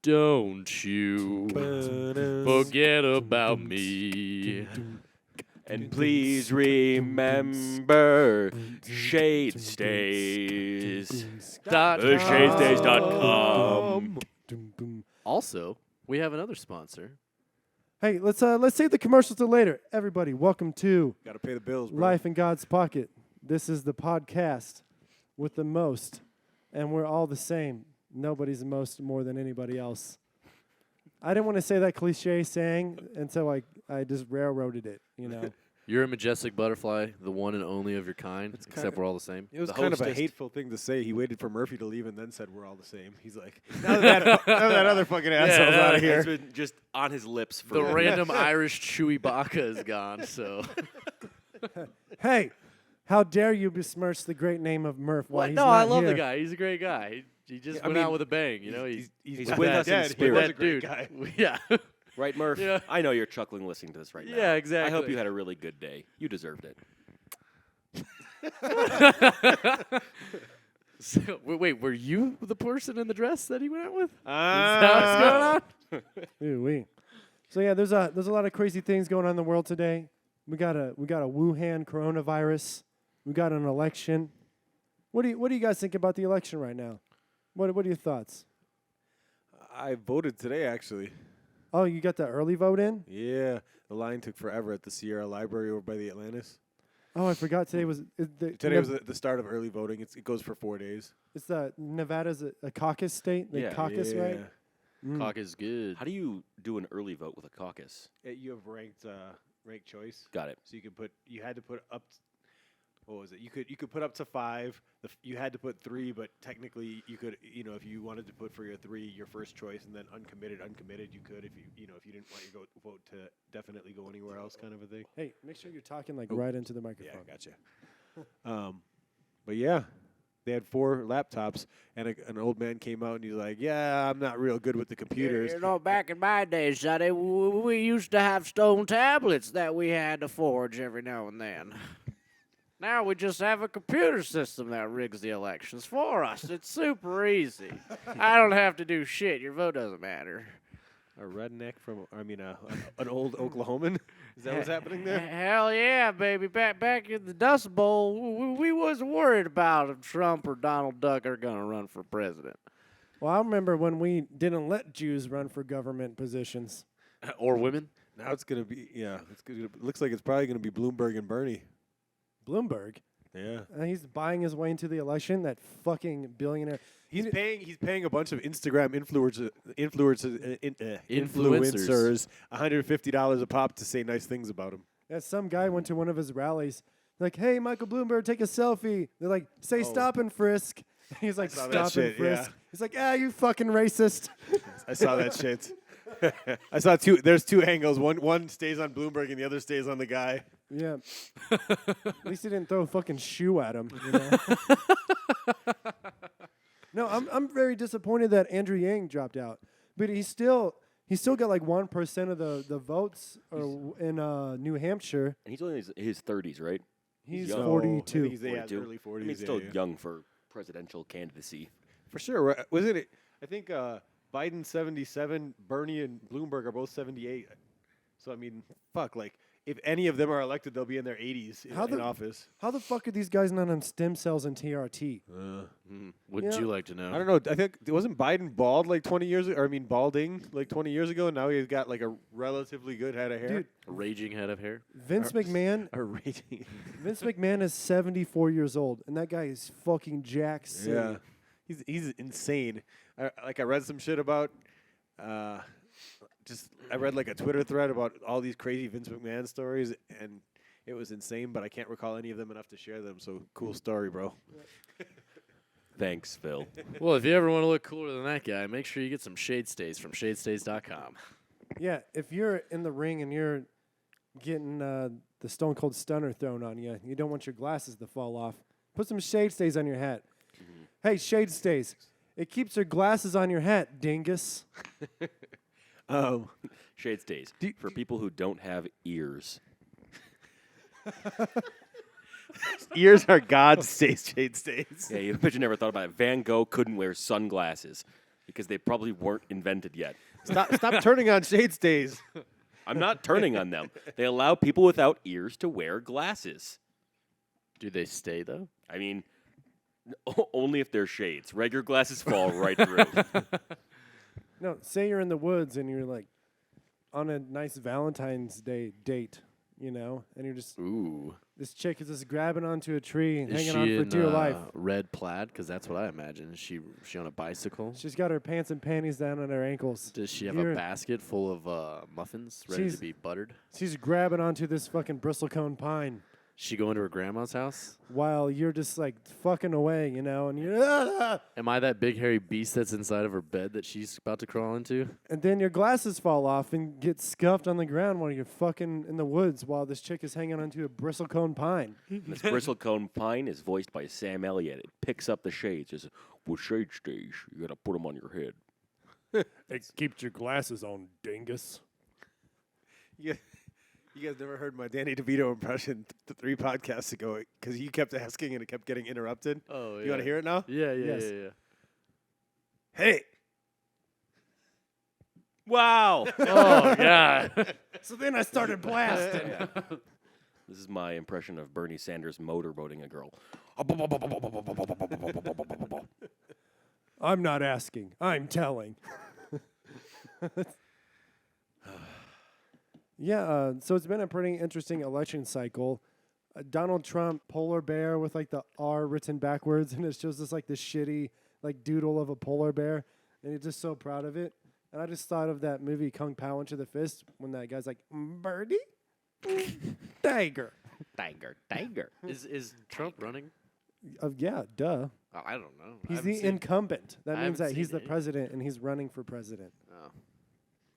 Don't you forget about me. And please remember ShadeStays. ShadeStays.com. Also, we have another sponsor. Hey, let's save the commercials till later. Everybody, welcome to Gotta pay the bills, bro. Life in God's Pocket. This is the podcast with the most, and we're all the same. Nobody's the most more than anybody else. I didn't want to say that cliche saying until I just railroaded it, you know. You're a majestic butterfly, the one and only of your kind, except we're all the same. It was The kind of a hostess. hateful thing to say. He waited for Murphy to leave and then said we're all the same. He's like, now that other fucking asshole's out of It's here. been just on his lips for The random Irish Chewy Baka is gone, so. Hey, how dare you besmirch the great name of Murph while What? he's No, not I love here. the guy. He's a great guy. He just went out with a bang, you know. He's He's with with us in dead. He spirit. was a that great dude. guy. Yeah. Right, Murph? Yeah. I know you're chuckling listening to this right now. Yeah, exactly. I hope you had a really good day. You deserved it. So, wait, were you the person in the dress that he went out with? Is Ah. that what's going on? Ooh-wee. So yeah, there's a lot of crazy things going on in the world today. We got a Wuhan coronavirus. We got an election. What do you guys think about the election right now? What are your thoughts? I voted today, actually. Oh, you got the early vote in? Yeah. The line took forever at the Sierra Library over by the Atlantis. Oh, I forgot today was Today was the start of early voting. It goes for 4 days. it's Nevada's a caucus state. The Yeah. caucus, right? Mm. Cock is good. How do you do an early vote with a caucus? You have ranked choice. Got it. So you had to put up. What was it? You could put up to 5. You had to put 3, but technically you could, if you wanted to put for your 3 your first choice, and then uncommitted, you could if you didn't want your vote to definitely go anywhere else, kind of a thing. Hey, make sure you're talking right into the microphone. Yeah, gotcha. But yeah, they had 4 laptops, and an old man came out and he's like, "Yeah, I'm not real good with the computers." You know, back in my days, Sonny, we used to have stone tablets that we had to forge every now and then. Now we just have a computer system that rigs the elections for us. It's super easy. I don't have to do shit. Your vote doesn't matter. A redneck an old Oklahoman. Is that what's happening there? Hell yeah, baby. Back in the Dust Bowl, we wasn't worried about if Trump or Donald Duck are going to run for president. Well, I remember when we didn't let Jews run for government positions. Or women? Now it's gonna be looks like it's probably gonna be Bloomberg and Bernie. Bloomberg. Yeah. He's buying his way into the election. That fucking billionaire. He's paying a bunch of Instagram influencers $150 a pop to say nice things about him. Yeah, some guy went to one of his rallies. Like, hey, Michael Bloomberg, take a selfie. They're like, say stop and frisk. He's like, saw that stop and shit, frisk. yeah. He's like, you fucking racist. I saw that shit. I saw 2. There's 2 angles. One stays on Bloomberg and the other stays on the guy. Yeah. At least he didn't throw a fucking shoe at him. You know? No, I'm very disappointed that Andrew Yang dropped out, but he still got like 1% of the votes in New Hampshire. And he's only in his 30s, right? He's young. 42. I think he's 42. early 40s. I mean, he's still young for presidential candidacy. For sure. Right? Wasn't it? I think Biden 77, Bernie and Bloomberg are both 78. So I mean, fuck. Like, if any of them are elected, they'll be in their 80s in office. How the fuck are these guys not on stem cells and TRT? Would Yeah. you like to know? I don't know. I think wasn't Biden bald like 20 years ago? Or I mean, balding like 20 years ago. And now he's got like a relatively good head of hair. Dude, A raging head of hair? Vince McMahon. A rating. Vince McMahon is 74 years old, and that guy is fucking Jack City. Yeah, he's insane. I read some shit about. I read like a Twitter thread about all these crazy Vince McMahon stories, and it was insane. But I can't recall any of them enough to share them. So cool story, bro. Thanks, Phil. Well, if you ever want to look cooler than that guy, make sure you get some shade stays from shadestays.com. Yeah, if you're in the ring and you're getting the Stone Cold Stunner thrown on you, you don't want your glasses to fall off. Put some shade stays on your hat. Hey, shade stays. It keeps your glasses on your hat, dingus. Shade stays for people who don't have ears. Ears are God's shade stays. Yeah, you bet you never thought about it. Van Gogh couldn't wear sunglasses. because they probably weren't invented yet. Stop turning on shade stays. I'm not turning on them. They allow people without ears to wear glasses. Do they stay though? I mean, only if they're shades. Regular glasses fall right through. No, say you're in the woods and you're like on a nice Valentine's Day date, you know, and you're just Ooh. this chick is just grabbing onto a tree and Is hanging she on for in dear life. red plaid? Because that's what I imagine. Is she on a bicycle? She's got her pants and panties down on her ankles. Does she have You're- a basket full of muffins ready She's- to be buttered? She's grabbing onto this fucking bristlecone pine She going to her grandma's house? while you're just like fucking away, you know, and you're Am I that big hairy beast that's inside of her bed that she's about to crawl into? and then your glasses fall off and get scuffed on the ground while you're fucking in the woods while this chick is hanging onto a bristlecone pine. This bristlecone pine is voiced by Sam Elliott. It picks up the shades. It's with shade stays, you gotta put them on your head. It keeps your glasses on, dingus. You guys never heard my Danny DeVito impression 3 podcasts ago because you kept asking and it kept getting interrupted. Oh, yeah. You want to hear it now? Yeah, yeah, Yes. yeah. Hey, Wow! Oh, God. So then I started blasting. This is my impression of Bernie Sanders motorboating a girl. I'm not asking, I'm telling. Yeah, so it's been a pretty interesting election cycle. Donald Trump, polar bear with like the R written backwards, and it shows us like this shitty like doodle of a polar bear, and he's just so proud of it. And I just thought of that movie Kung Pao into the Fist when that guy's like, birdie, tiger. Tiger. Is Trump running? Yeah, duh. Oh, I don't know. I He's haven't the seen- incumbent. That I means haven't that he's seen the any. president and he's running for president. Oh,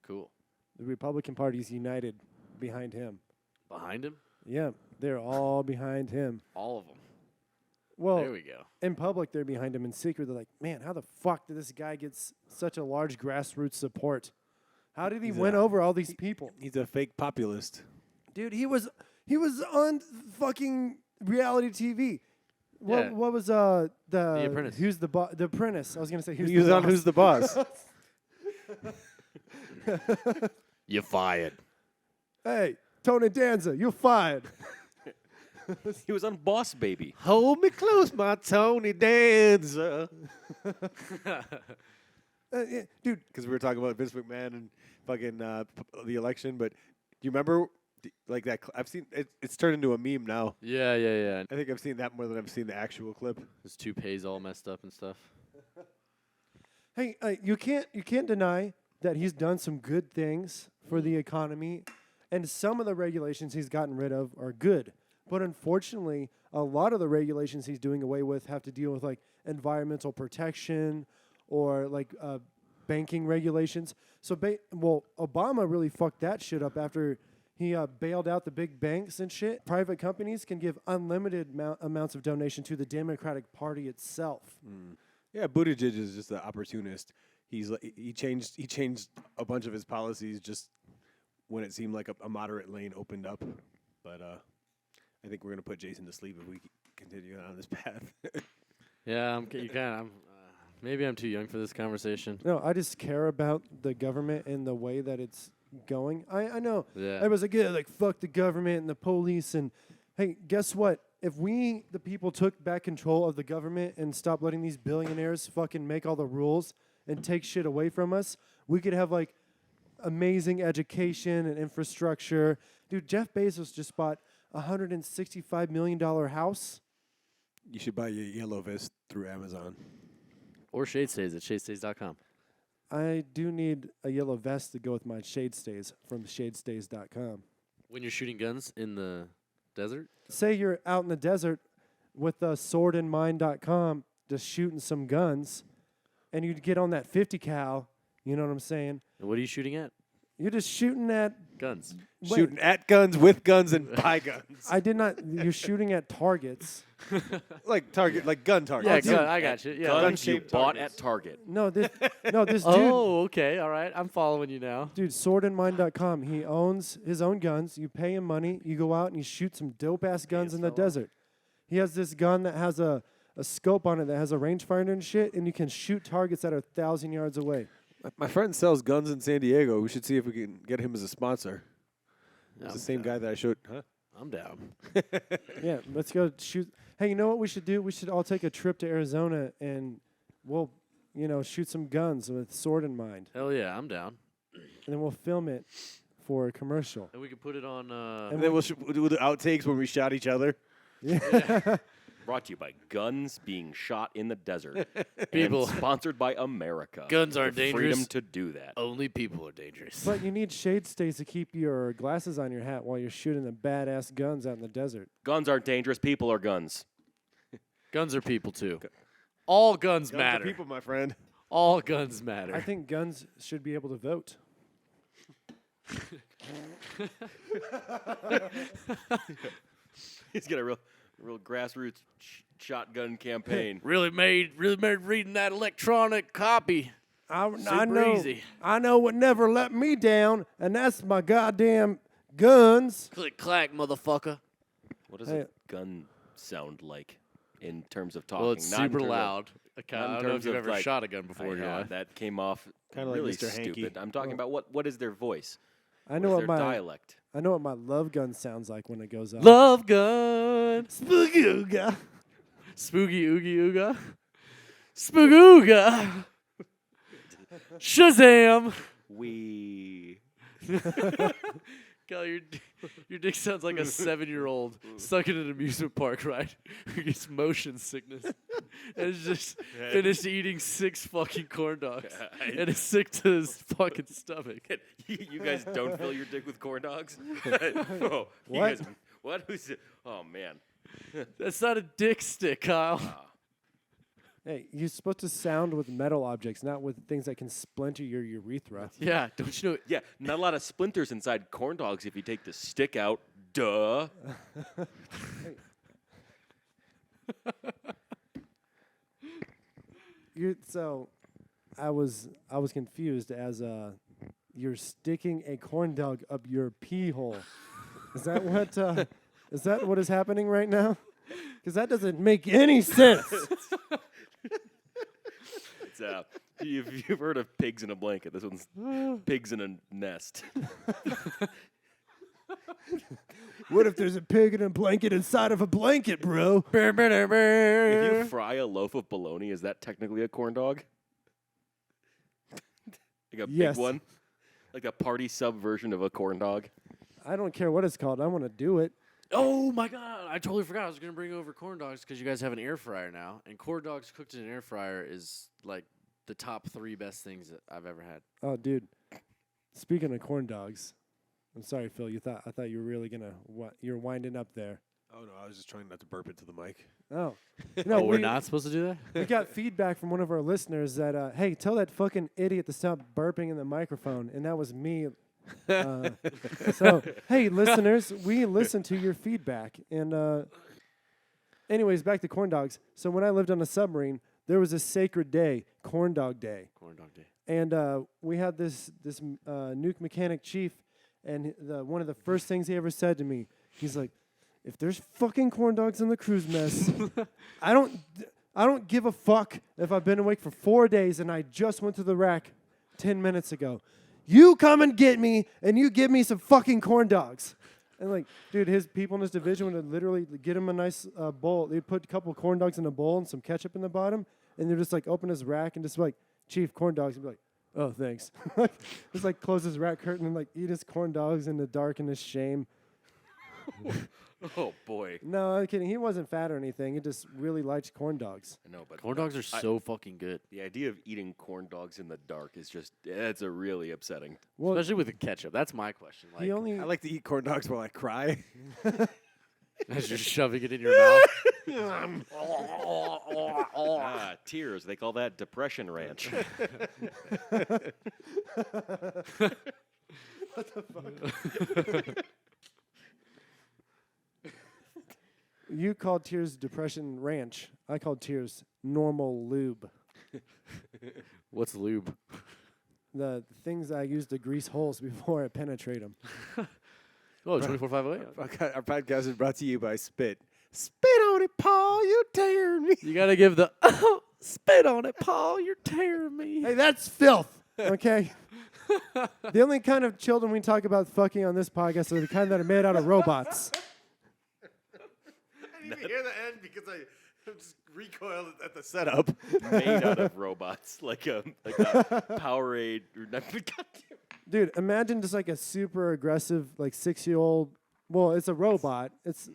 cool. The Republican Party is united behind him. Behind him? Yeah, they're all behind him. All of them. Well, There we go. in public, they're behind him. In secret, they're like, man, how the fuck did this guy get such a large grassroots support? How did he He's win a- over all these people? he's a fake populist. Dude, he was on fucking reality TV. Yeah. What was The Apprentice. Who's the The Apprentice. I was gonna say who's He was the on boss. Who's the Boss? You fired. Hey, Tony Danza, you're fired. He was on Boss Baby. Hold me close, my Tony Danza. Yeah, dude, Because we were talking about Vince McMahon and fucking the election, but do you remember like that? I've seen it's turned into a meme now. Yeah, yeah, yeah. I think I've seen that more than I've seen the actual clip. His toupee's all messed up and stuff. hey, you can't deny that he's done some good things for the economy, and some of the regulations he's gotten rid of are good. But unfortunately, a lot of the regulations he's doing away with have to deal with like environmental protection or like banking regulations. So, Obama really fucked that shit up after he bailed out the big banks and shit. Private companies can give unlimited amounts of donation to the Democratic Party itself. Yeah, Buttigieg is just an opportunist. He changed a bunch of his policies just when it seemed like a moderate lane opened up. But I think we're gonna put Jason to sleep if we continue on this path. Yeah, you can. Maybe I'm too young for this conversation. No, I just care about the government and the way that it's going. I know. Yeah. Everyone's like, yeah, like, fuck the government and the police. And, hey, guess what? If we, the people, took back control of the government and stopped letting these billionaires fucking make all the rules and take shit away from us, we could have, like, amazing education and infrastructure. Dude, Jeff Bezos just bought a $165 million house. You should buy your yellow vest through Amazon. Or shade stays at shadestays.com. I do need a yellow vest to go with my shade stays from shadestays.com. When you're shooting guns in the desert? Say you're out in the desert with swordinmind.com just shooting some guns, and you'd get on that 50 cal, you know what I'm saying? And what are you shooting at? You're just shooting at Guns. wait, Shooting at guns, with guns, and by guns. I did not. You're shooting at targets. like gun targets. Yeah, dude. gun, I got you. Yeah. Guns you gun-shaped bought targets. at Target. No, this dude. Oh, okay. All right. I'm following you now. Dude, swordinmind.com. He owns his own guns. You pay him money. You go out and you shoot some dope ass guns in the desert. He has this gun that has a a scope on it that has a rangefinder and shit, and you can shoot targets that are 1,000 yards away. My friend sells guns in San Diego. We should see if we can get him as a sponsor. It's I'm the same down. guy that I showed. Huh? I'm down. Yeah, let's go shoot. Hey, you know what we should do? We should all take a trip to Arizona, and we'll, shoot some guns with sword in mind, Hell yeah, I'm down. and then we'll film it for a commercial. And we can put it on. And then we'll do the outtakes when we shot each other. Yeah. Brought to you by guns being shot in the desert. People- And sponsored by America. Guns aren't The freedom dangerous. to do that. Only people are dangerous. But you need shade stays to keep your glasses on your hat while you're shooting the badass guns out in the desert. Guns aren't dangerous. People are guns. Guns are people too. All guns Guns are matter. people, my friend. All guns matter. I think guns should be able to vote. He's got a real grassroots shotgun campaign. really made reading that electronic copy. I Super know. easy. I know what never let me down, and that's my goddamn guns. Click clack, motherfucker. What does Hey. a gun sound like in terms of talking? Well, it's Not in super terms of- loud. I not in don't know if terms you've of, ever like, shot a gun before I in your have. life. That came off Kinda like really Mr. Hanky. stupid. I'm talking about what is their voice? I know What what is their my dialect? I know what my love gun sounds like when it goes off. Love gun. Spooky ooga. Spooky oogie ooga. Spoogooga. Shazam. We God, your dick sounds like a 7-year-old stuck in an amusement park ride who gets motion sickness and is just finished eating 6 fucking corn dogs and is sick to his fucking stomach. you guys don't fill your dick with corn dogs? Oh, you What? guys- what? Who's it? Oh man. That's not a dick stick, Kyle. Hey, you're supposed to sound with metal objects, not with things that can splinter your urethra. Yeah, don't you know? Yeah, not a lot of splinters inside corn dogs if you take the stick out. Duh. So, I was confused as you're sticking a corn dog up your pee hole. Is that what is happening right now? Because that doesn't make any sense. It's you've heard of pigs in a blanket. This one's pigs in a nest. What if there's a pig in a blanket inside of a blanket, bro? If you fry a loaf of bologna, is that technically a corn dog? Like a Yes. big one? Like a party sub version of a corn dog? I don't care what it's called. I want to do it. Oh my god, I totally forgot I was going to bring over corn dogs because you guys have an air fryer now. And corn dogs cooked in an air fryer is like the top 3 best things that I've ever had. Oh, dude. Speaking of corn dogs, I'm sorry, Phil. I thought you were really gonna. You're winding up there. Oh no, I was just trying not to burp into the mic. Oh, No, no, we're not supposed to do that? We got feedback from one of our listeners that, hey, tell that fucking idiot to stop burping in the microphone, and that was me. So, hey, listeners, we listen to your feedback. And anyways, back to corn dogs. So when I lived on a submarine, there was a sacred day, Corn Dog Day. Corn dog day. And we had this nuke mechanic chief, and one of the first things he ever said to me, he's like, if there's fucking corn dogs in the cruise mess, I don't give a fuck if I've been awake for 4 days and I just went to the rack 10 minutes ago. You come and get me, and you give me some fucking corn dogs. And like, dude, his people in his division would literally get him a nice bowl. They'd put a couple of corn dogs in a bowl and some ketchup in the bottom, and they'd just like open his rack and just be like, Chief, corn dogs. And be like, oh, thanks. Just like close his rack curtain and like eat his corn dogs in the dark and his shame. Oh, boy. No, I'm kidding. He wasn't fat or anything. He just really liked corn dogs. I know, but Corn dogs are so fucking good. the idea of eating corn dogs in the dark is just, it's a really upsetting. Well, Especially with the ketchup. That's my question. Like, he only. I like to eat corn dogs while I cry. as you're shoving it in your mouth. Tears. They call that depression ranch. You called Tears Depression Ranch. I called Tears Normal Lube. What's lube? The things I use to grease holes before I penetrate them. Oh, 24/5. Our podcast is brought to you by Spit. Spit on it, Paul. You tear me. You gotta give the spit on it, Paul. You're tearing me. Hey, that's filth. Okay. The only kind of children we talk about fucking on this podcast are the kind that are made out of robots. I didn't even hear the end because I just recoiled at the setup. Made out of robots, like a Powerade or nothing. Dude, imagine just like a super aggressive, like 6-year-old. Well, it's a robot. It's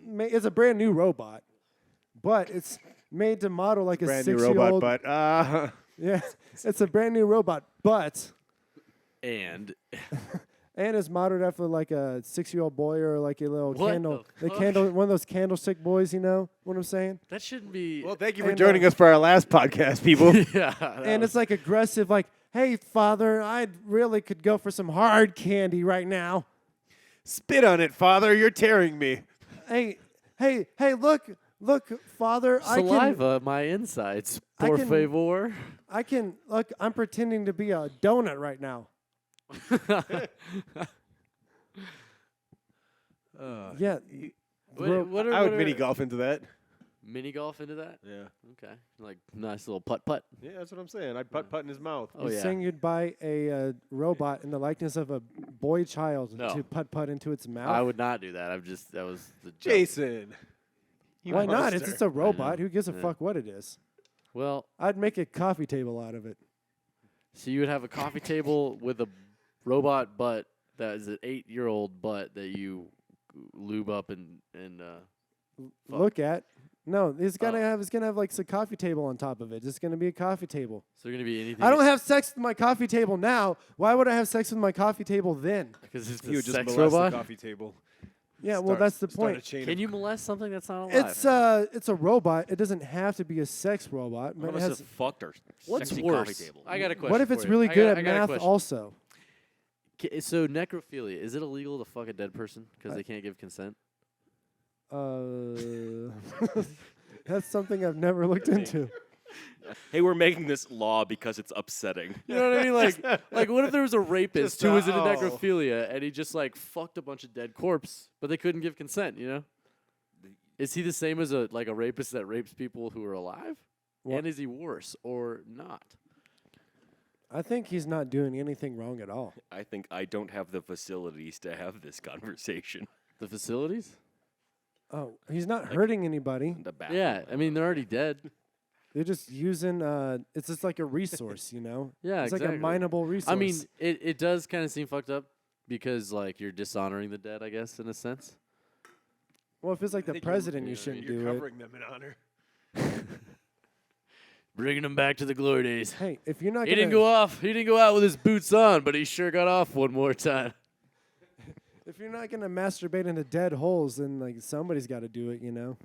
a brand new robot, but it's made to model like a Brand new 6-year-old. robot, but Yeah, it's a brand new robot, but And it's modeled after like a 6-year-old boy or like a little What candle. the The candle, one of those candlestick boys. You know what I'm saying? that shouldn't be. well, thank you for And, joining us for our last podcast, people. yeah. that And was- it's like aggressive, like, "Hey, father, I really could go for some hard candy right now. Spit on it, Father. You're tearing me. Hey, look, father, saliva, my insides. I Por can- favor. I can look. I'm pretending to be a donut right now. Yeah, What are, I would what mini are- golf into that. Mini golf into that? Yeah. Okay. Like nice little putt putt. Yeah, that's what I'm saying. I'd putt in his mouth. Oh you're yeah. saying you'd buy a robot in the likeness of a boy child No. to putt into its mouth? I would not do that. that was the joke. Jason. you Why not? It's monster. just a robot. Who gives a Yeah. fuck what it is? Well, I'd make a coffee table out of it. so you would have a coffee table with a robot butt that is an 8-year-old butt that you lube up and Fuck. Look at. No, it's Oh. gonna have like a coffee table on top of it. It's gonna be a coffee table. so they're gonna be anything. I don't have sex with my coffee table now. Why would I have sex with my coffee table then? because it's You a would just sex molest robot. the coffee table. Yeah, well, Start- that's the start a point. chain Can of- you molest something that's not alive? It's a robot. It doesn't have to be a sex robot. None But of it us has, have fucked our What's sexy worse? coffee table. I got a question. what if it's for you. really I good got- at I got a math question. also? So necrophilia, is it illegal to fuck a dead person because they can't give consent? That's something I've never looked into. Hey, we're making this law because it's upsetting. You know what I mean? Like what if there was a rapist Just, who was into oh. necrophilia and he just like fucked a bunch of dead corpse, but they couldn't give consent? You know? Is he the same as a rapist that rapes people who are alive? What? And is he worse or not? I think he's not doing anything wrong at all. I think I don't have the facilities to have this conversation. The facilities? Oh, he's not hurting anybody. The bathroom. Yeah, I mean they're already dead. They're just using. It's just like a resource, you know. Yeah, it's exactly. like a mineable resource. I mean, it does kind of seem fucked up because like you're dishonoring the dead, I guess, in a sense. well, if it's like I the think president, you you're shouldn't you're do it. covering them in honor. Bringing him back to the glory days. Hey, if you're not He gonna, didn't go off. He didn't go out with his boots on, but he sure got off one more time. if you're not gonna masturbate into dead holes, then like somebody's got to do it, you know.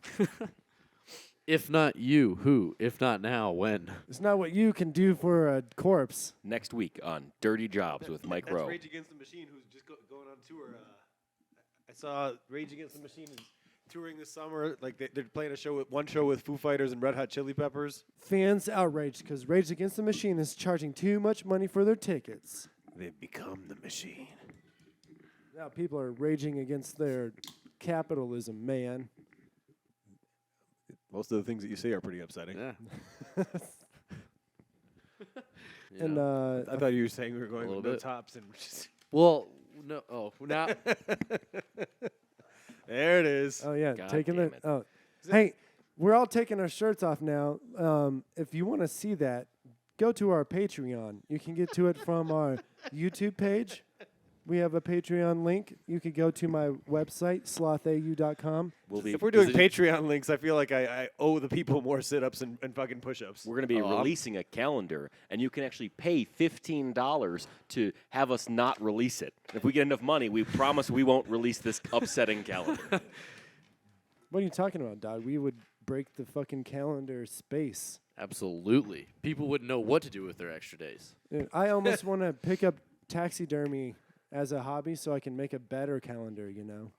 If not you, who? If not now, when? It's not what you can do for a corpse. Next week on Dirty Jobs with Mike That's Rowe. Rage Against the Machine, who's just going on tour. I saw Rage Against the Machine is touring this summer. Like they're playing one show with Foo Fighters and Red Hot Chili Peppers. Fans outraged because Rage Against the Machine is charging too much money for their tickets. They've become the machine. Now people are raging against their capitalism, man. Most of the things that you say are pretty upsetting. Yeah. You And know. I thought you were saying we were A going little with no bit. tops and just Well, no. Oh, now. there it is. oh yeah, God taking damn the. it. Oh, hey, we're all taking our shirts off now. If you want to see that, go to our Patreon. You can get to it from our YouTube page. We have a Patreon link. You could go to my website, slothau.com. We'll be, If we're doing it- Patreon links, I feel like I owe the people more sit-ups and fucking push-ups. we're going to be Oh, I'm- releasing a calendar, and you can actually pay $15 to have us not release it. If we get enough money, we promise we won't release this upsetting calendar. What are you talking about, Dad? We would break the fucking calendar space. Absolutely. People wouldn't know what to do with their extra days. Dude, I almost want to pick up taxidermy as a hobby so I can make a better calendar, you know,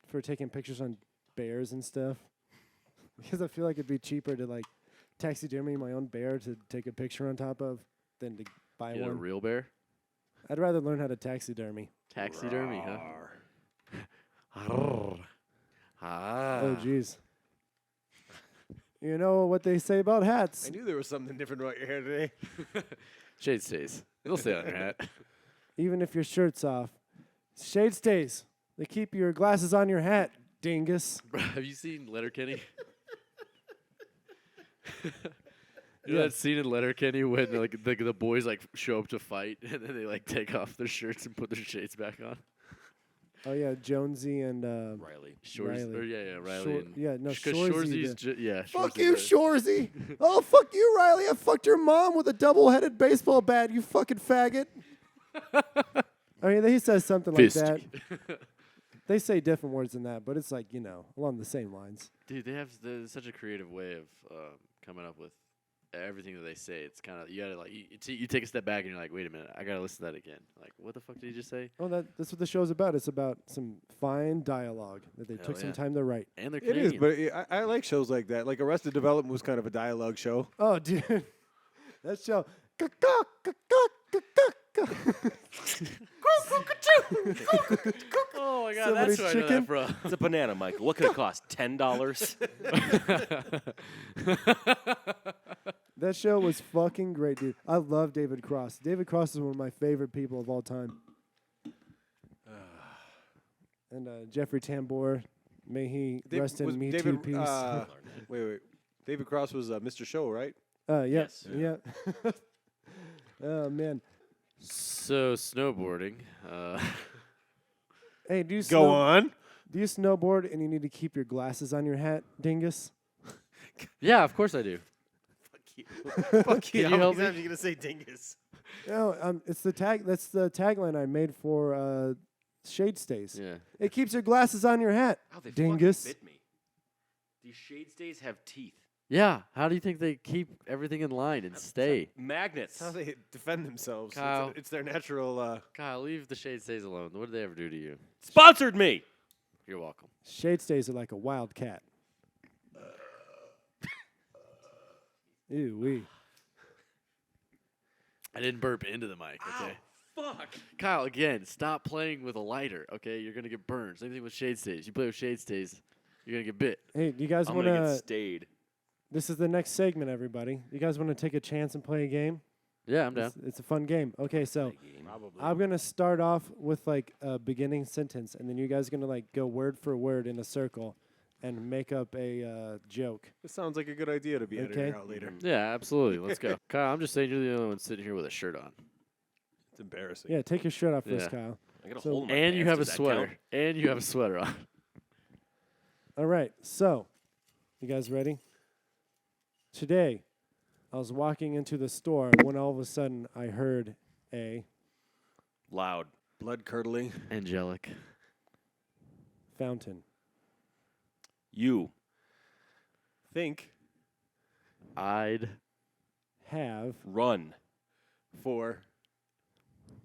for taking pictures on bears and stuff. Because I feel like it'd be cheaper to like taxidermy my own bear to take a picture on top of than to buy Get a one. real bear? I'd rather learn how to taxidermy. Taxidermy, huh? Ah. Oh, jeez. You know what they say about hats? I knew there was something different about your hair today. Shade stays. It'll stay on your hat. Even if your shirt's off. Shade stays. They keep your glasses on your hat, dingus. Bro, have you seen Letterkenny? You know that scene in Letterkenny when like the boys like show up to fight and then they like take off their shirts and put their shades back on. Oh, yeah, Jonesy and Riley. Riley. Riley. Shor- and yeah, no, because Shorzy. Shorzy's yeah. Fuck Shorzy you, the- Shorzy. Oh, fuck you, Riley. I fucked your mom with a double-headed baseball bat, you fucking faggot. I mean, he says something like that. Fisty. They say different words than that, but it's like, along the same lines. Dude, they have such a creative way of coming up with everything that they say. It's kind of you gotta like you take a step back and you're like, wait a minute, I gotta listen to that again. Like, what the fuck did he just say? Oh, that's what the show's about. It's about some fine dialogue that they Hell took some yeah. time to write. And they're It is, Canadian. but I like shows like that. Like Arrested Development was kind of a dialogue show. Oh, dude. That show. Oh my god, Somebody's that's where I know chicken? that from. It's a banana, Michael. What could it cost? $10? That show was fucking great, dude. I love David Cross. David Cross is one of my favorite people of all time. And Jeffrey Tambor, may he rest in Me Too peace. Wait. David Cross was Mr. Show, right? Yes. Yes. Yeah. Oh, man. So snowboarding. Hey, do you Go on. Do you snowboard and you need to keep your glasses on your hat, dingus? Yeah, of course I do. Fuck you. Can How you help many me? times are you gonna say dingus? No, it's the tag. That's the tagline I made for Shade Stays. Yeah. It keeps your glasses on your hat, How they dingus. fucking bit me. These shade stays have teeth. Yeah. How do you think they keep everything in line and stay? Magnets. That's how they defend themselves. Kyle. It's their natural. Kyle, leave the shade stays alone. What did they ever do to you? Sponsored me. You're welcome. Shade Stays are like a wild cat. Ew wee. I didn't burp into the mic. Okay. Fuck. Kyle, again, stop playing with a lighter. Okay, you're gonna get burned. Same thing with shade stays. You play with shade stays, you're gonna get bit. Hey, do you guys I'm want gonna get to? stayed. This is the next segment, everybody. You guys want to take a chance and play a game? Yeah, I'm down. It's a fun game. Okay, so Probably. I'm gonna start off with like a beginning sentence, and then you guys are gonna like go word for word in a circle, and make up a joke. This sounds like a good idea to be editing Okay. out later. Yeah, absolutely. Let's go. Kyle, I'm just saying you're the only one sitting here with a shirt on. It's embarrassing. Yeah, take your shirt off first, Yeah. Kyle. I got a So- hole in my And you pants. have a Does that sweater. count? And you have a sweater on. All right, so you guys ready? Today, I was walking into the store when all of a sudden I heard a Loud. Blood curdling. Angelic. fountain. You. Think I'd Have Run. for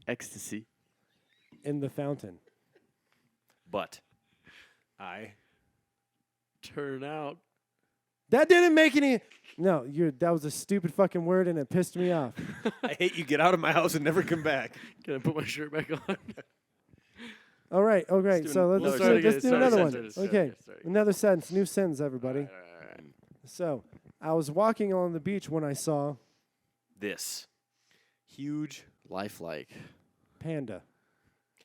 ecstasy. in the fountain. But. I Turn out. That didn't make any. No, that was a stupid fucking word, and it pissed me off. I hate you. Get out of my house and never come back. Can I put my shirt back on? All right, okay. do So an- let's start do, again, let's do start another again, one. start Okay, again, start again. another sentence, new sentence, everybody. All right. So I was walking along the beach when I saw This. Huge Lifelike. panda.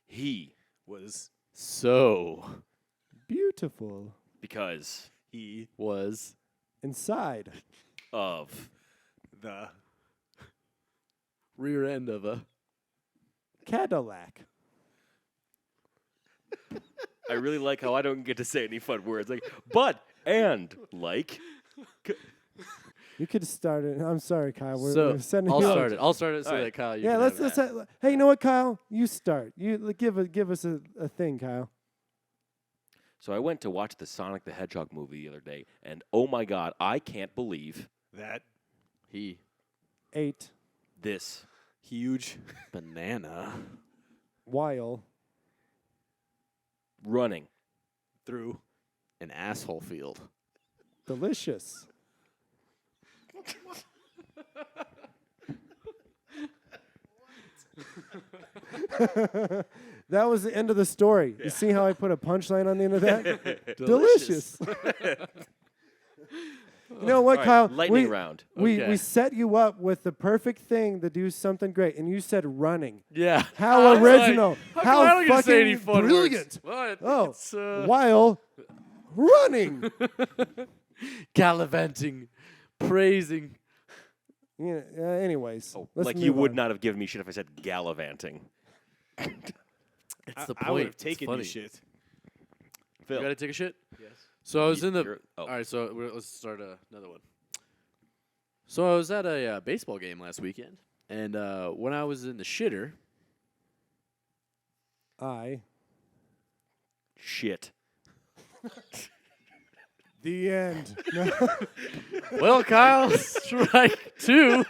He. was So Beautiful. Because. he was Inside. Of. the rear end of a Cadillac. I really like how I don't get to say any fun words. Like, but, and, like. You could start it. I'm sorry, Kyle. so We're sending I'll you start it. I'll start it so All right. that Kyle. You Yeah, can let's. have let's hey, you know what, Kyle? You start. Give us a thing, Kyle. So I went to watch the Sonic the Hedgehog movie the other day, and oh my god, I can't believe that he 8 this. huge banana while Running. through an asshole field. delicious. That was the end of the story. You see how I put a punchline on the end of that? Delicious. You know what, All right, Kyle? lightning round. We Okay. set you up with the perfect thing to do something great, and you said running. Yeah. How I was original. Like, How come on, I don't get to say any fucking fun brilliant. Words. Well, I think Oh, it's, while running. gallivanting, praising. Yeah, anyways, Oh, let's like move you would on. not have given me shit if I said gallivanting. It's the I would point. have taken funny. your shit. Phil. You gotta take a shit. Yes. So I was in the. You're- oh. All right, so let's start another one. So I was at a baseball game last weekend, and when I was in the shitter, Shit. The end. well, Kyle, strike two.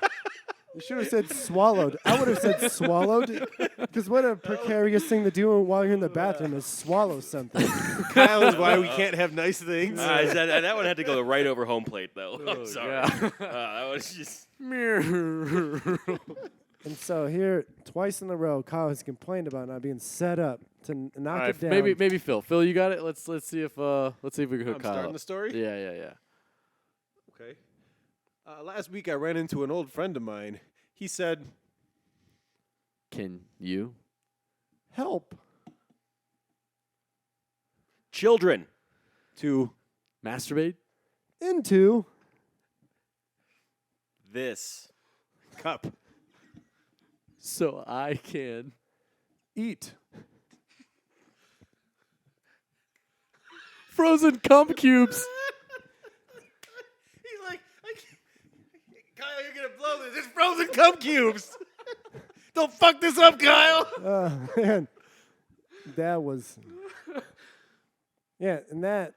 You should have said swallowed. I would have said swallowed, because what a precarious thing to do while you're in the bathroom is swallow something. Kyle is why we can't have nice things. That one had to go right over home plate, though. Oh, I'm sorry. yeah. That was just. And so here, twice in a row, Kyle has complained about not being set up to knock All right, it down. maybe Phil. Phil, you got it. Let's see if we can hook I'm Kyle starting up. the story? Yeah. Okay. Last week I ran into an old friend of mine. He said, Can you? Help. Children. to Masturbate? Into This. cup. So I can. eat. Frozen cum cubes. He's like, Kyle, you're going to blow this. It's frozen cum cubes. Don't fuck this up, Kyle. Man, that was. Yeah, and that.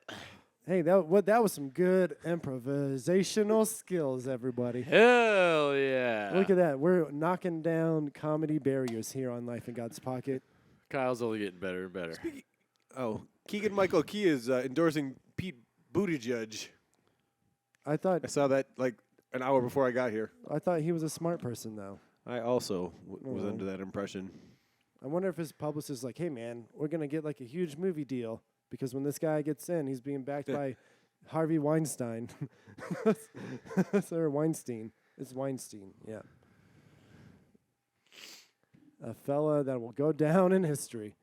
Hey, that was some good improvisational skills, everybody. Hell yeah. Look at that. We're knocking down comedy barriers here on Life in God's Pocket. Kyle's only getting better and better. Oh, Keegan-Michael Key is endorsing Pete Buttigieg. I thought I saw that like an hour before I got here. he was a smart person, though. I also was Oh. under that impression. I wonder if his publicist is like, hey, man, we're going to get like a huge movie deal because when this guy gets in, he's being backed by Harvey Weinstein. Or Weinstein. It's Weinstein, yeah. A fella that will go down in history.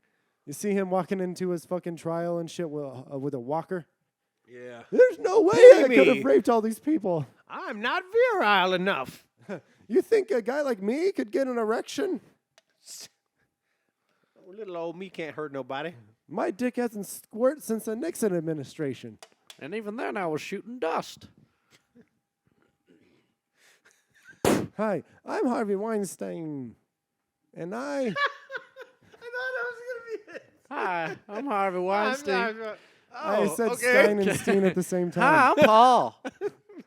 You see him walking into his fucking trial and shit with a walker? Yeah. There's no way I could me. have raped all these people. I'm not virile enough. You think a guy like me could get an erection? Little old me can't hurt nobody. My dick hasn't squirted since the Nixon administration. And even then, I was shooting dust. Hi, I'm Harvey Weinstein. And I... I thought that was going to be it. Hi, I'm Harvey Weinstein. I said Stein and Steen at the same time. Hi, I'm Paul.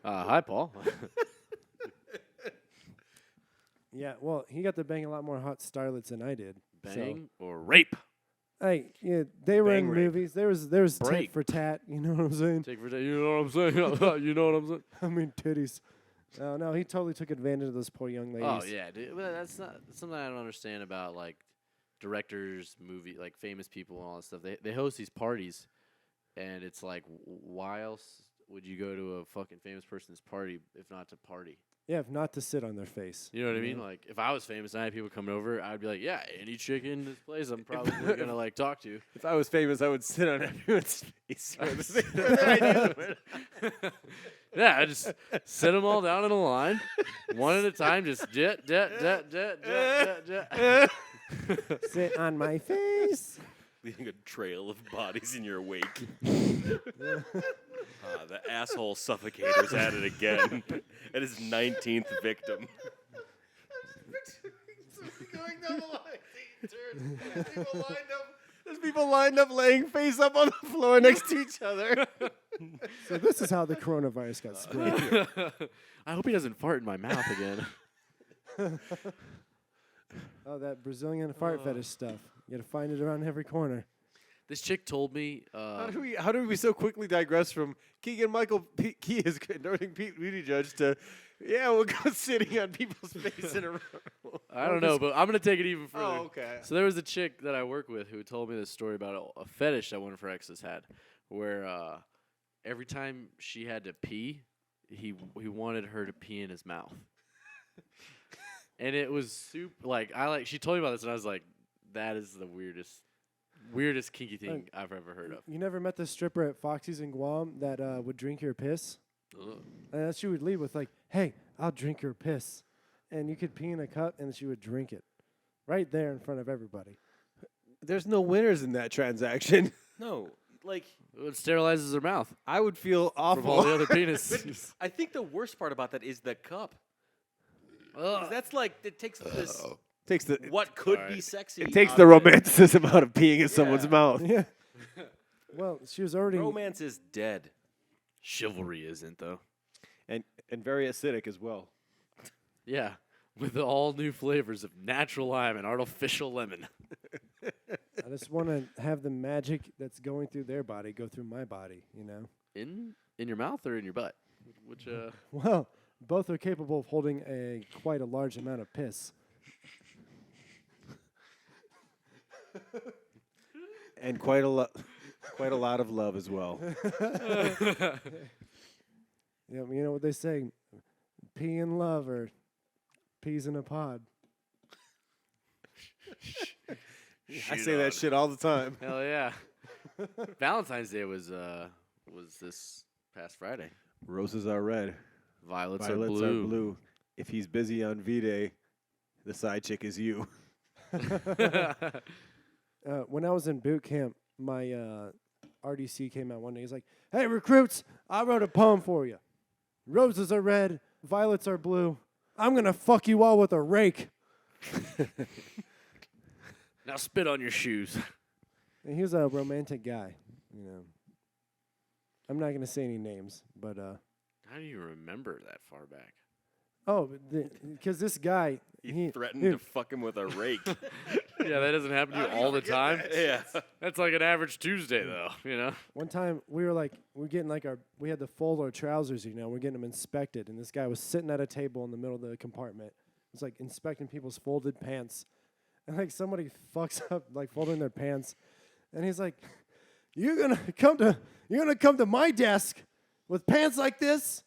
Hi, Paul. Yeah, well, he got to bang a lot more hot starlets than I did. Bang or rape? Hey, yeah, they were Bang in rape. movies. There was tit Break. for tat. You know what I'm saying? Take for you know what I'm saying? You know what I'm saying? I mean, titties. No, he totally took advantage of those poor young ladies. Oh yeah, dude. Well, that's not something I don't understand about like directors, like famous people and all that stuff. They host these parties, and it's like, why else would you go to a fucking famous person's party if not to party? Yeah, if not to sit on their face. You know what I mean? Like, if I was famous and I had people coming over, I'd be like, yeah, any chick in this place, I'm probably gonna like talk to. If I was famous, I would sit on everyone's face. Yeah, I just sit them all down in a line, one at a time, just jet. Sit on my face. Leaving a trail of bodies in your wake. The asshole suffocator's at it again. At his 19th victim. Going down the line. There's people lined up laying face up on the floor next to each other. So this is how the coronavirus got spread. I hope he doesn't fart in my mouth again. Oh, that Brazilian fart fetish stuff. You got to find it around every corner. This chick told me. How do we so quickly digress from Keegan-Michael Key is endorsing Pete Buttigieg to, yeah, we'll go sitting on people's face in a row. I don't know, but I'm gonna take it even further. Oh, okay. So there was a chick that I work with who told me this story about a fetish that one of her exes had, where every time she had to pee, he wanted her to pee in his mouth. And it was super. She told me about this, and I was like, that is the weirdest kinky thing I've ever heard of. You never met the stripper at Foxy's in Guam that would drink your piss? And she would leave with like, "Hey, I'll drink your piss," and you could pee in a cup, and she would drink it, right there in front of everybody. There's no winners in that transaction. No, like It sterilizes her mouth I would feel from all awful. the other penises. I think the worst part about that is the cup. 'Cause that's like it takes this takes the what could Sorry. be sexy. it takes out the of it. romanticism out of peeing in someone's mouth. Yeah. Well, she was already. Romance is dead. Chivalry isn't though. And very acidic as well. Yeah, with the all new flavors of natural lime and artificial lemon. I just want to have the magic that's going through their body go through my body. You know. In your mouth or in your butt? Which Well, both are capable of holding quite a large amount of piss. And quite a lot of love as well. Yeah, you know what they say, pee in love or peas in a pod. I say that shit all the time. Hell yeah. Valentine's Day was this past Friday. Roses are red. Violets, Violets are blue. If he's busy on V-Day, the side chick is you. When I was in boot camp, my RDC came out one day. He's like, "Hey, recruits, I wrote a poem for you. Roses are red, violets are blue. I'm going to fuck you all with a rake." Now spit on your shoes. And he was a romantic guy, you know. I'm not going to say any names, but How do you remember that far back? because this guy, He threatened dude, to fuck him with a rake. Yeah, that doesn't happen to you all the time. Yeah. That's like an average Tuesday, though. You know. one time we had to fold our trousers, you know, we're getting them inspected, and this guy was sitting at a table in the middle of the compartment. It was like inspecting people's folded pants. And like somebody fucks up like folding their pants, and he's like, You're gonna come to my desk with pants like this?"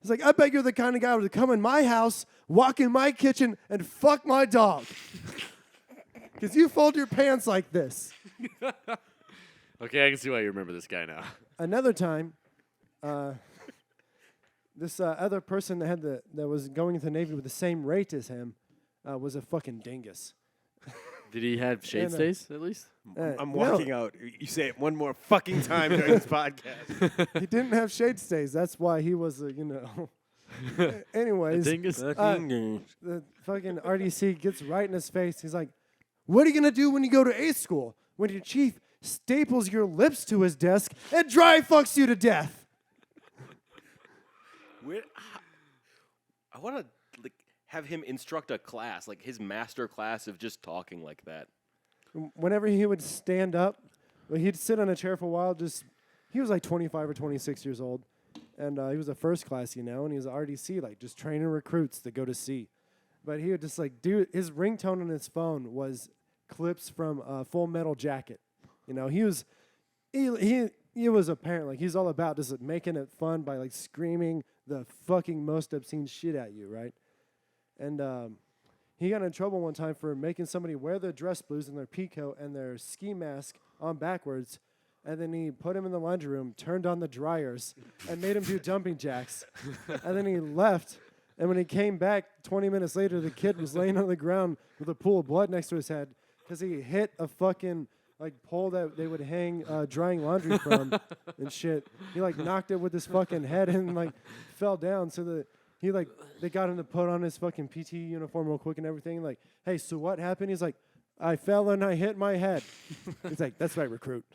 He's like, "I bet you're the kind of guy who would come in my house, walk in my kitchen, and fuck my dog. Because you fold your pants like this." Okay, I can see why you remember this guy now. Another time, this other person that was going into the Navy with the same rate as him was a fucking dingus. Did he have shade And, stays at least? I'm no. walking out. You say it one more fucking time during this podcast. He didn't have shade stays. That's why he was, you know. Anyways, Dingus. the fucking RDC gets right in his face. He's like, "What are you gonna do when you go to A school? When your chief staples your lips to his desk and dry fucks you to death?" I want to have him instruct a class, like his master class of just talking like that. Whenever he would stand up, he'd sit on a chair for a while. He was like 25 or 26 years old, and he was a first class, you know, and he was an RDC, like just training recruits to go to sea. But he would just like do his ringtone on his phone was clips from Full Metal Jacket. You know, he was apparent like he's all about just making it fun by like screaming the fucking most obscene shit at you, right? And he got in trouble one time for making somebody wear their dress blues and their peacoat and their ski mask on backwards. And then he put him in the laundry room, turned on the dryers, and made him do jumping jacks. And then he left. And when he came back 20 minutes later, the kid was laying on the ground with a pool of blood next to his head because he hit a fucking like pole that they would hang drying laundry from and shit. He like knocked it with his fucking head and like fell down. So they got him to put on his fucking PT uniform real quick and everything. Like, "Hey, so what happened?" He's like, "I fell and I hit my head." He's like, "That's right, recruit."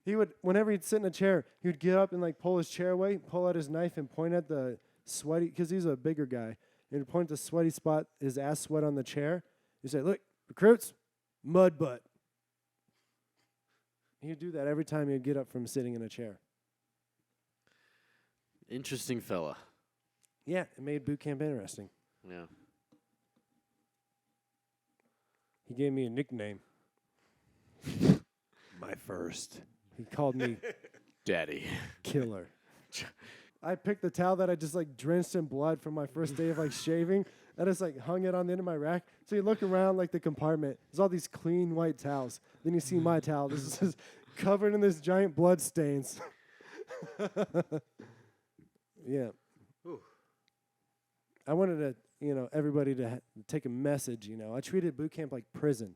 He would, whenever he'd sit in a chair, he would get up and like pull his chair away, pull out his knife and point at the sweaty, because he's a bigger guy. He'd point at the sweaty spot, his ass sweat on the chair. He'd say, "Look, recruits, mud butt." He'd do that every time he'd get up from sitting in a chair. Interesting fella. Yeah, it made boot camp interesting. Yeah. He gave me a nickname. My first. He called me Daddy. Killer. I picked the towel that I just like drenched in blood from my first day of like shaving. I just like hung it on the end of my rack. So you look around like the compartment. There's all these clean white towels. Then you see my towel. This is just covered in this giant blood stains. Yeah. Ooh. I wanted to, everybody to take a message. I treated boot camp like prison.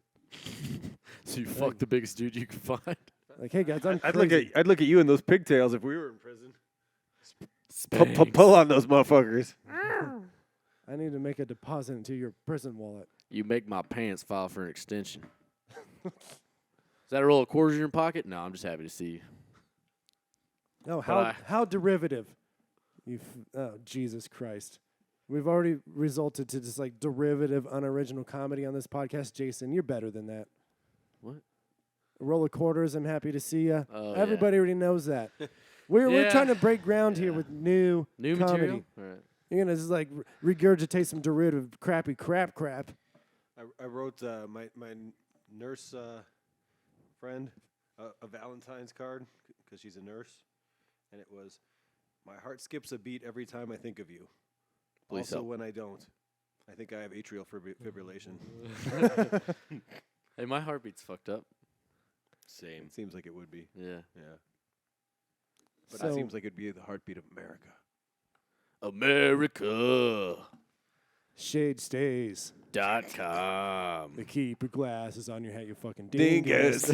So you fucked the biggest dude you could find. Like, hey guys, I'm I'd crazy. look at you in those pigtails if we were in prison. Spanks. Pull on those motherfuckers. I need to make a deposit into your prison wallet. You make my pants file for an extension. Is that a roll of quarters in your pocket? No, I'm just happy to see you. No, But how derivative. Oh, Jesus Christ. We've already resulted to just like derivative, unoriginal comedy on this podcast. Jason, you're better than that. What? A roll of quarters, I'm happy to see you. Oh, Everybody already knows that. We're Yeah. trying to break ground here with new New comedy. material? All right. You're going to just like regurgitate some derivative, crappy crap. I wrote my nurse friend a Valentine's card because she's a nurse, and it was, "My heart skips a beat every time I think of you. Please also help. when I don't. I think I have atrial fibrillation." Hey, my heartbeat's fucked up. Same. It seems like it would be. Yeah. Yeah. But So- that seems like it'd be the heartbeat of America. America.com. Shade stays. The keep your glasses on your hat, you fucking dingus.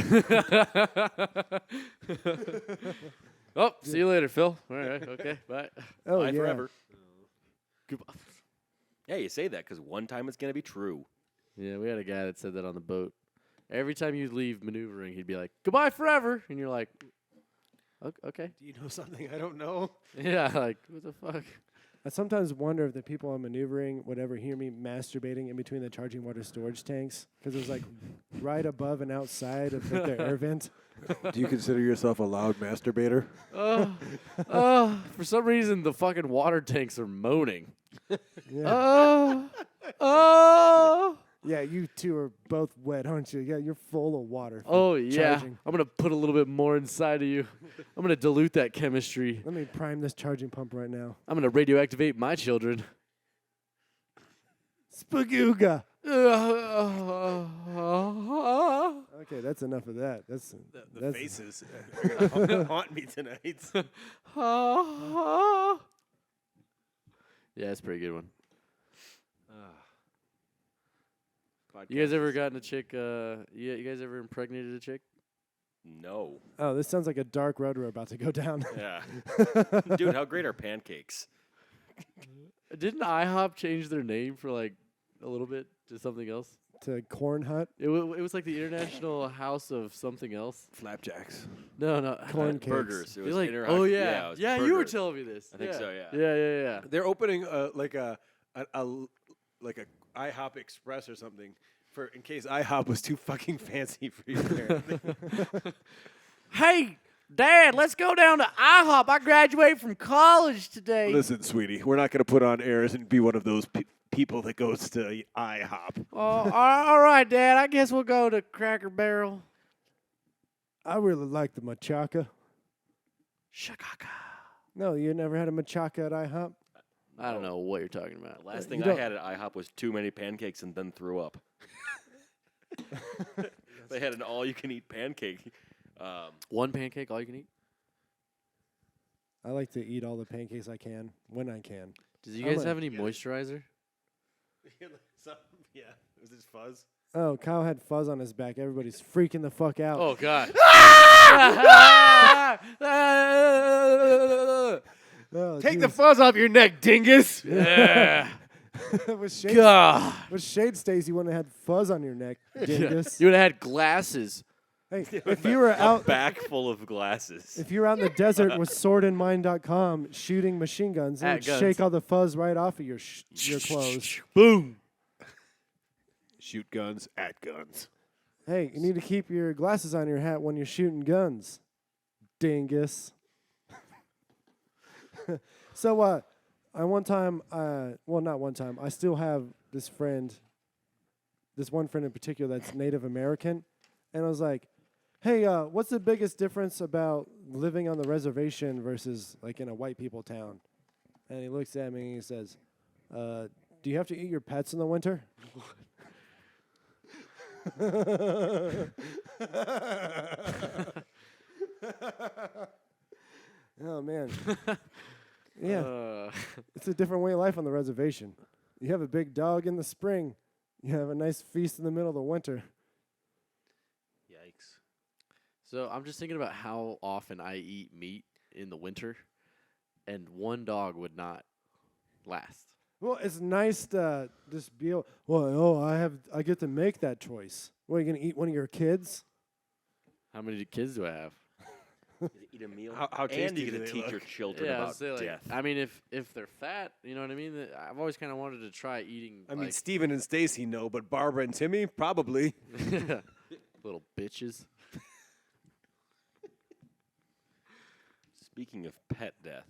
Oh, see you later, Phil. All right. Okay. Bye. Oh, Bye yeah. forever. Goodbye. Yeah, you say that because one time it's going to be true. Yeah, we had a guy that said that on the boat. Every time you leave maneuvering, he'd be like, "Goodbye forever," and you're like, "Okay." Do you know something I don't know? Yeah, like what the fuck? I sometimes wonder if the people on maneuvering would ever hear me masturbating in between the charging water storage tanks because it was like right above and outside of like, their air vent. Do you consider yourself a loud masturbator? For some reason, the fucking water tanks are moaning. Yeah. Oh. Yeah, you two are both wet, aren't you? Yeah, you're full of water. from Oh yeah. charging. I'm gonna put a little bit more inside of you. I'm gonna dilute that chemistry. Let me prime this charging pump right now. I'm gonna radioactivate my children. Spagooga. Oh. Okay, that's enough of that. The That's- faces are gonna haunt me tonight. Yeah, it's a pretty good one. You guys ever gotten a chick? You guys ever impregnated a chick? No. Oh, this sounds like a dark road we're about to go down. Yeah. Dude, how great are pancakes? Didn't IHOP change their name for like a little bit to something else? To Corn Hut. It was like the International House of something else. Flapjacks. No. Corn cakes. Burgers. It You're was like, interact- oh it yeah, was yeah. You were burgers. telling me this. I think so, yeah. Yeah. They're opening like a IHOP Express or something for in case IHOP was too fucking fancy for you. Apparently. Hey, Dad, let's go down to IHOP. I graduated from college today. Listen, sweetie, we're not going to put on airs and be one of those people that goes to IHOP. Oh, all right, Dad. I guess we'll go to Cracker Barrel. I really like the machaca. Shakaka. No, you never had a machaca at IHOP? I don't know what you're talking about. The last You thing I don't- had at IHOP was too many pancakes and then threw up. They had an all-you-can-eat pancake. One pancake, all you can eat. I like to eat all the pancakes I can when I can. Does you I'm guys a- have any moisturizer? Yeah, was this fuzz? Oh, Kyle had fuzz on his back. Everybody's freaking the fuck out. Oh God. Oh, Take the geez. fuzz off your neck, dingus. Yeah. with shade, God. with shade stays, you wouldn't have had fuzz on your neck, dingus. You would have had glasses. Hey, if you were out, Back full of glasses. if you were out in the desert with swordandmine.com shooting machine guns, it At would guns. shake all the fuzz right off of your clothes. Boom. Shoot guns at guns. Hey, you need to keep your glasses on your hat when you're shooting guns, dingus. So, I one time, well, not one time. I still have this friend this one friend in particular that's Native American, and I was like, "Hey, what's the biggest difference about living on the reservation versus like in a white people town?" And he looks at me and he says, "Do you have to eat your pets in the winter?" Oh man. Yeah. It's a different way of life on the reservation. You have a big dog in the spring. You have a nice feast in the middle of the winter. Yikes. So I'm just thinking about how often I eat meat in the winter, and one dog would not last. Well, it's nice to just be able, I get to make that choice. What, are you going to eat one of your kids? How many kids do I have? You eat a meal, How and tasty you do get to they teach look? your children Yeah, about death. I mean, if they're fat, you know what I mean. I've always kind of wanted to try eating. I mean, like, Steven and Stacy know, but Barbara and Timmy probably. little bitches. Speaking of pet death,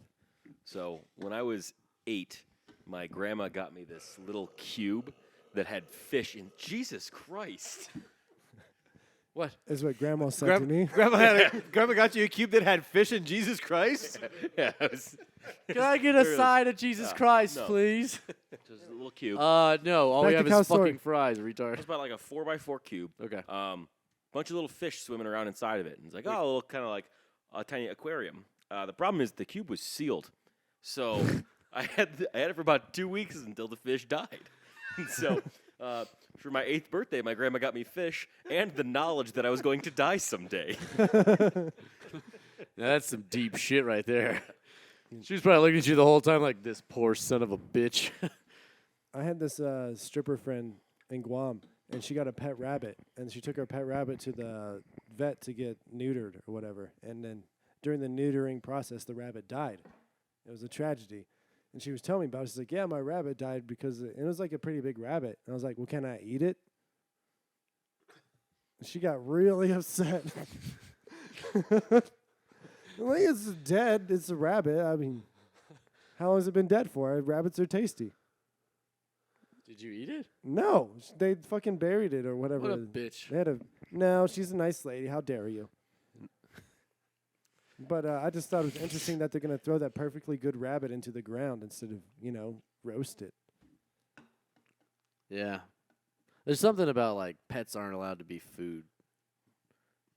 so when I was 8, my grandma got me this little cube that had fish in. Jesus Christ! What? Is what Grandma said to me. Grandma got you a cube that had fish and Jesus Christ? Yeah, it was Can I get a side of Jesus Christ, no. please? just a little cube. No. All Back we to have cow is story. fucking fries, retard. It's about like a 4x4 cube. Okay. Bunch of little fish swimming around inside of it. And it's like, oh, a little kind of like a tiny aquarium. The problem is the cube was sealed, so I had it for about 2 weeks until the fish died. And so for my 8th birthday, my grandma got me fish and the knowledge that I was going to die someday. Now that's some deep shit right there. She was probably looking at you the whole time like, this poor son of a bitch. I had this stripper friend in Guam, and she got a pet rabbit, and she took her pet rabbit to the vet to get neutered or whatever. And then during the neutering process, the rabbit died. It was a tragedy. And she was telling me about it. She's like, yeah, my rabbit died because it was like a pretty big rabbit. And I was like, well, can I eat it? And she got really upset. Like, it's dead. It's a rabbit. I mean, how long has it been dead for? Rabbits are tasty. Did you eat it? No, they fucking buried it or whatever. What a bitch. They had no, she's a nice lady. How dare you? But I just thought it was interesting that they're going to throw that perfectly good rabbit into the ground instead of, roast it. Yeah. There's something about, like, pets aren't allowed to be food.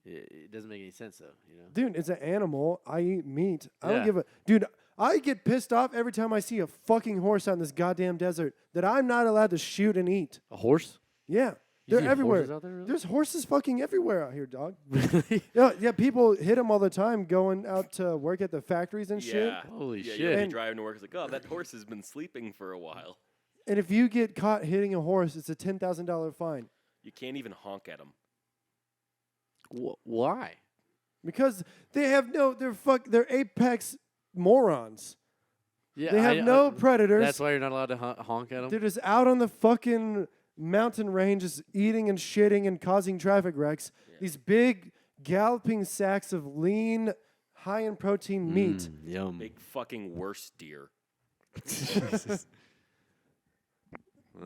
It doesn't make any sense, though, Dude, it's an animal. I eat meat. I don't Yeah. give a... Dude, I get pissed off every time I see a fucking horse out in this goddamn desert that I'm not allowed to shoot and eat. A horse? Yeah. You They're see everywhere. horses out there, really? There's horses fucking everywhere out here, dog. Really? Yeah, people hit them all the time going out to work at the factories and shit. Yeah. Holy Yeah, shit. you'll be And- driving to work. It's like, oh, that horse has been sleeping for a while. And if you get caught hitting a horse, it's a $10,000 fine. You can't even honk at them. Why? Because they have they're apex morons. Yeah, They have no predators. That's why you're not allowed to honk at them? They're just out on the fucking mountain ranges eating and shitting and causing traffic wrecks. Yeah. These big galloping sacks of lean, high in protein meat. Yum. Big fucking worse deer. Jesus.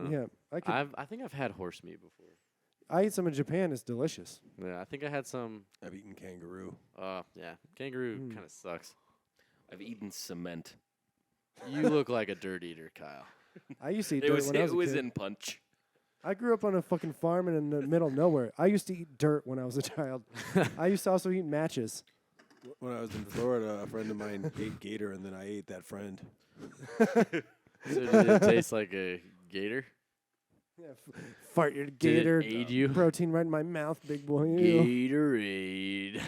Yeah, I think I've had horse meat before. I eat some in Japan. It's delicious. Yeah, I think I had some. I've eaten kangaroo. Yeah, kangaroo kind of sucks. I've eaten cement. You look like a dirt eater, Kyle. I used to eat It dirt was when I was a kid. in Punch. I grew up on a fucking farm in the middle of nowhere. I used to eat dirt when I was a child. I used to also eat matches. When I was in Florida, a friend of mine ate gator, and then I ate that friend. So did it taste like a gator? Yeah, fart your Did gator. it aid you? Protein right in my mouth, big boy. Ew. Gatorade.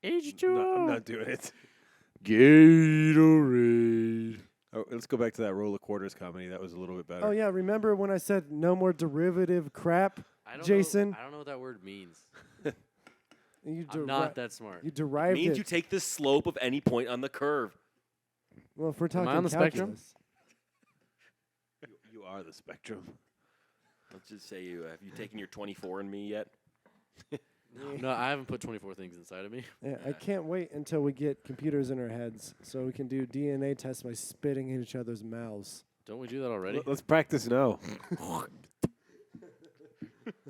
I'm not doing it. Gatorade. Oh, let's go back to that roll of quarters comedy. That was a little bit better. Oh yeah, remember when I said no more derivative crap? I don't Jason? Know, I don't know what that word means. You I'm not that smart. You derived Means it. you take the slope of any point on the curve. Well, if we're talking I on the spectrum? calculus. You are the spectrum. Let's just say have you taken your 24 and me yet? No, I haven't put 24 things inside of me. Yeah, I can't wait until we get computers in our heads so we can do DNA tests by spitting in each other's mouths. Don't we do that already? Let's practice now.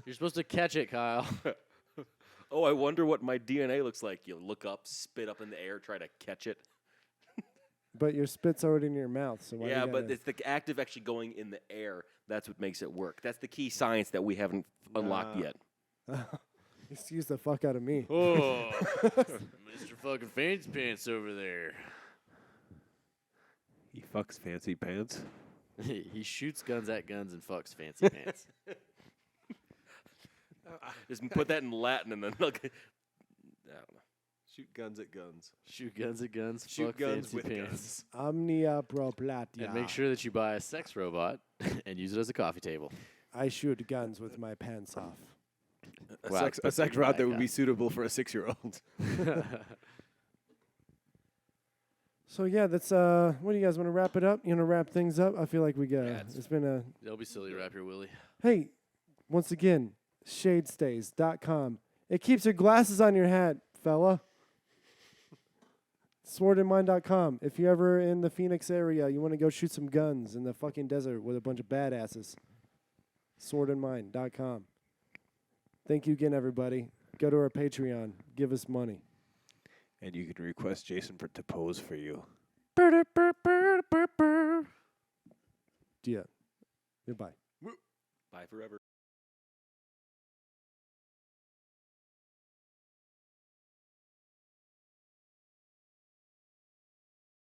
You're supposed to catch it, Kyle. Oh, I wonder what my DNA looks like. You look up, spit up in the air, try to catch it. But your spit's already in your mouth, so why Yeah, you but gotta- it's the act of actually going in the air. That's what makes it work. That's the key science that we haven't unlocked Nah. yet. excuse the fuck out of me. Oh, Mr. fucking Fancy Pants over there. He fucks fancy pants. He shoots guns at guns and fucks Fancy Pants. Just put that in Latin and then look. I don't know. Shoot guns at guns. Shoot guns at guns, Shoot fuck guns Fancy with Pants. Omnia pro platia. And make sure that you buy a sex robot and use it as a coffee table. I shoot guns with my pants off. A Wow, sex, but a sex you're rod that that would guy. be suitable for a 6-year-old. So yeah, that's what do you guys want to wrap it up? You want to wrap things up? I feel like we got it's been a That'll be silly to wrap your willy. hey, once again, shadestays.com. It keeps your glasses on your hat, fella. Swordandmine.com. If you're ever in the Phoenix area, you want to go shoot some guns in the fucking desert with a bunch of badasses. Swordandmine.com. Thank you again, everybody. Go to our Patreon. Give us money. And you can request Jason to pose for you. Yeah. Goodbye. Bye forever.